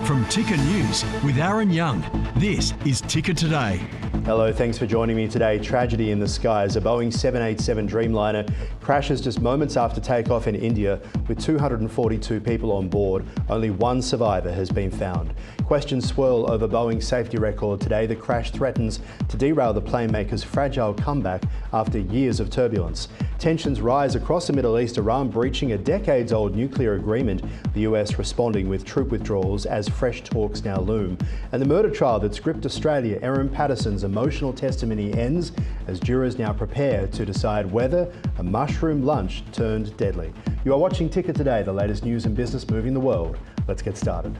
From Ticker News with Aaron Young, this is Ticker Today. Hello, thanks for joining me today. Tragedy in the skies. A Boeing 787 Dreamliner crashes just moments after takeoff in India with 242 people on board. Only one survivor has been found. Questions swirl over Boeing's safety record today. The crash threatens to derail the plane maker's fragile comeback after years of turbulence. Tensions rise across the Middle East, Iran breaching a decades-old nuclear agreement, the US responding with troop withdrawals as fresh talks now loom. And the murder trial that's gripped Australia, Erin Patterson's emotional testimony ends as jurors now prepare to decide whether a mushroom lunch turned deadly. You are watching Ticker Today, the latest news and business moving the world. Let's get started.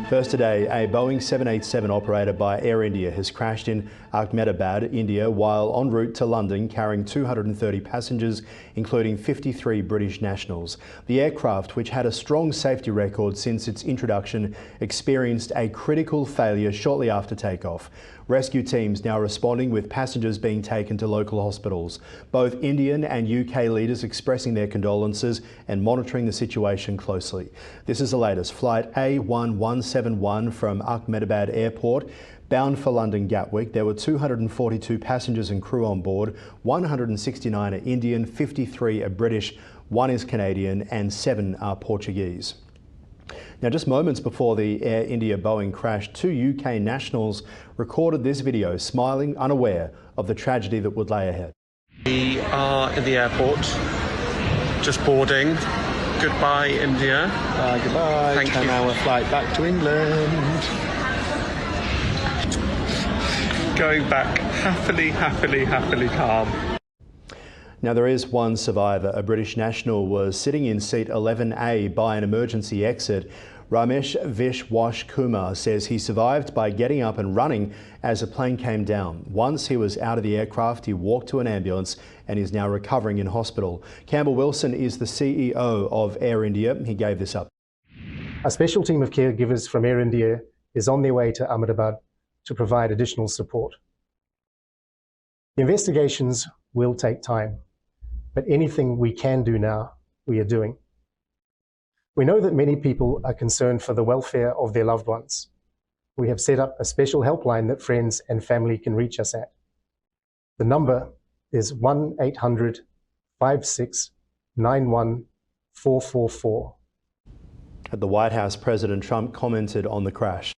First today, a Boeing 787 operated by Air India has crashed in Ahmedabad, India, while en route to London carrying 230 passengers, including 53 British nationals. The aircraft, which had a strong safety record since its introduction, experienced a critical failure shortly after takeoff. Rescue teams now responding with passengers being taken to local hospitals. Both Indian and UK leaders expressing their condolences and monitoring the situation closely. This is the latest. Flight A1171 from Ahmedabad Airport bound for London Gatwick. There were 242 passengers and crew on board. 169 are Indian, 53 are British, 1 is Canadian and 7 are Portuguese. Now, just moments before the Air India Boeing crash, 2 UK nationals recorded this video, smiling, unaware of the tragedy that would lay ahead. We are in the airport, just boarding. Goodbye, India. Goodbye. Thank you. 10-hour flight back to England. Going back happily calm. Now, there is one survivor. A British national was sitting in seat 11A by an emergency exit. Ramesh Vishwash Kumar says he survived by getting up and running as the plane came down. Once he was out of the aircraft, he walked to an ambulance and is now recovering in hospital. Campbell Wilson is the CEO of Air India. He gave this up. A special team of caregivers from Air India is on their way to Ahmedabad to provide additional support. The investigations will take time, but anything we can do now, we are doing. We know that many people are concerned for the welfare of their loved ones. We have set up a special helpline that friends and family can reach us at. The number is 1-800-5691-444. At the White House, President Trump commented on the crash.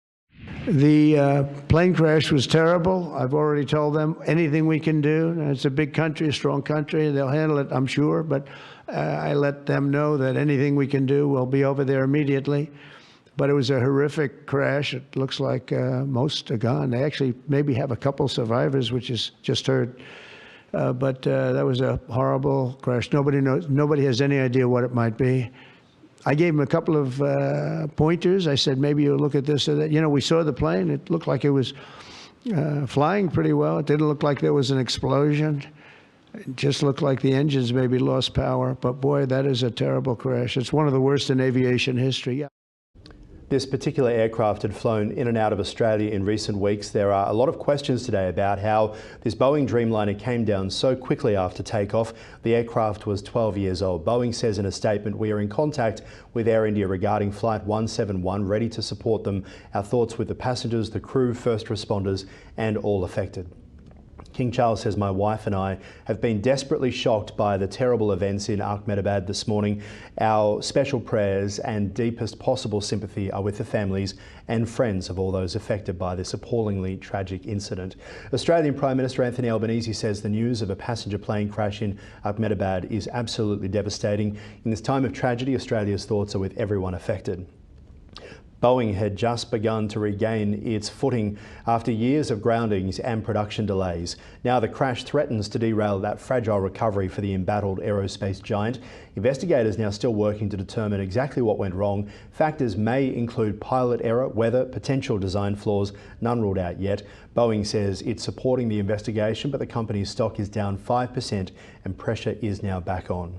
The plane crash was terrible. I've already told them anything we can do. It's a big country, a strong country. They'll handle it, I'm sure. But I let them know that anything we can do, we'll be over there immediately. But it was a horrific crash. It looks like most are gone. They actually maybe have a couple survivors, which is just heard. But that was a horrible crash. Nobody knows. Nobody has any idea what it might be. I gave him a couple of pointers. I said, maybe you'll look at this or that. You know, we saw the plane. It looked like it was flying pretty well. It didn't look like there was an explosion. It just looked like the engines maybe lost power. But boy, that is a terrible crash. It's one of the worst in aviation history. Yeah. This particular aircraft had flown in and out of Australia in recent weeks. There are a lot of questions today about how this Boeing Dreamliner came down so quickly after takeoff. The aircraft was 12 years old. Boeing says in a statement, "We are in contact with Air India regarding Flight 171, ready to support them. Our thoughts with the passengers, the crew, first responders and all affected." King Charles says, "My wife and I have been desperately shocked by the terrible events in Ahmedabad this morning. Our special prayers and deepest possible sympathy are with the families and friends of all those affected by this appallingly tragic incident." Australian Prime Minister Anthony Albanese says the news of a passenger plane crash in Ahmedabad is absolutely devastating. In this time of tragedy, Australia's thoughts are with everyone affected. Boeing had just begun to regain its footing after years of groundings and production delays. Now the crash threatens to derail that fragile recovery for the embattled aerospace giant. Investigators now still working to determine exactly what went wrong. Factors may include pilot error, weather, potential design flaws, none ruled out yet. Boeing says it's supporting the investigation, but the company's stock is down 5% and pressure is now back on.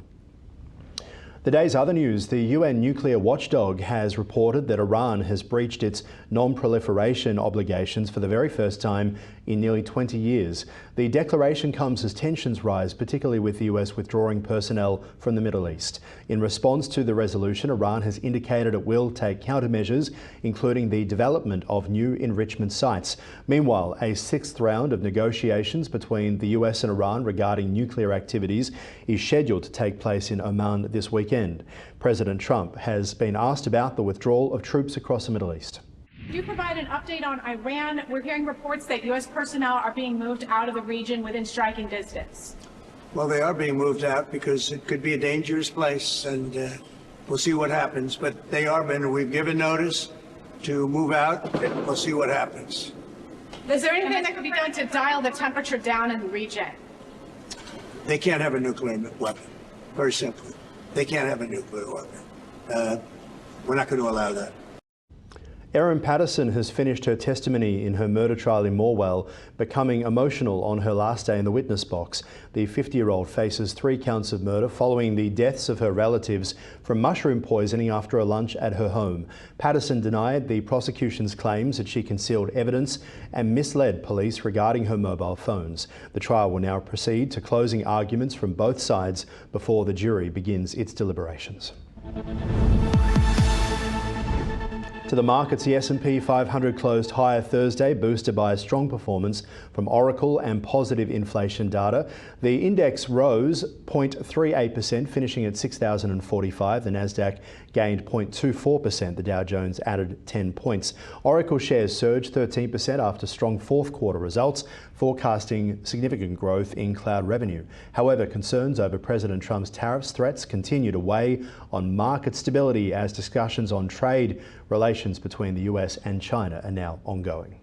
The day's other news, the UN nuclear watchdog has reported that Iran has breached its non-proliferation obligations for the very first time in nearly 20 years. The declaration comes as tensions rise, particularly with the US withdrawing personnel from the Middle East. In response to the resolution, Iran has indicated it will take countermeasures, including the development of new enrichment sites. Meanwhile, a sixth round of negotiations between the US and Iran regarding nuclear activities is scheduled to take place in Oman this weekend. President Trump has been asked about the withdrawal of troops across the Middle East. Could you provide an update on Iran? We're hearing reports that U.S. personnel are being moved out of the region within striking distance. Well, they are being moved out because it could be a dangerous place, and we'll see what happens. But they are being, we've given notice to move out, and we'll see what happens. Is there anything that could be done to dial the temperature down in the region? They can't have a nuclear weapon, very simply. They can't have a nuclear weapon. We're not going to allow that. Erin Patterson has finished her testimony in her murder trial in Morwell, becoming emotional on her last day in the witness box. The 50-year-old faces 3 counts of murder following the deaths of her relatives from mushroom poisoning after a lunch at her home. Patterson denied the prosecution's claims that she concealed evidence and misled police regarding her mobile phones. The trial will now proceed to closing arguments from both sides before the jury begins its deliberations. To the markets, the S&P 500 closed higher Thursday, boosted by a strong performance from Oracle and positive inflation data. The index rose 0.38%, finishing at 6,045. The Nasdaq gained 0.24%. The Dow Jones added 10 points. Oracle shares surged 13% after strong fourth quarter results, forecasting significant growth in cloud revenue. However, concerns over President Trump's tariffs threats continue to weigh on market stability as discussions on trade relations between the US and China are now ongoing.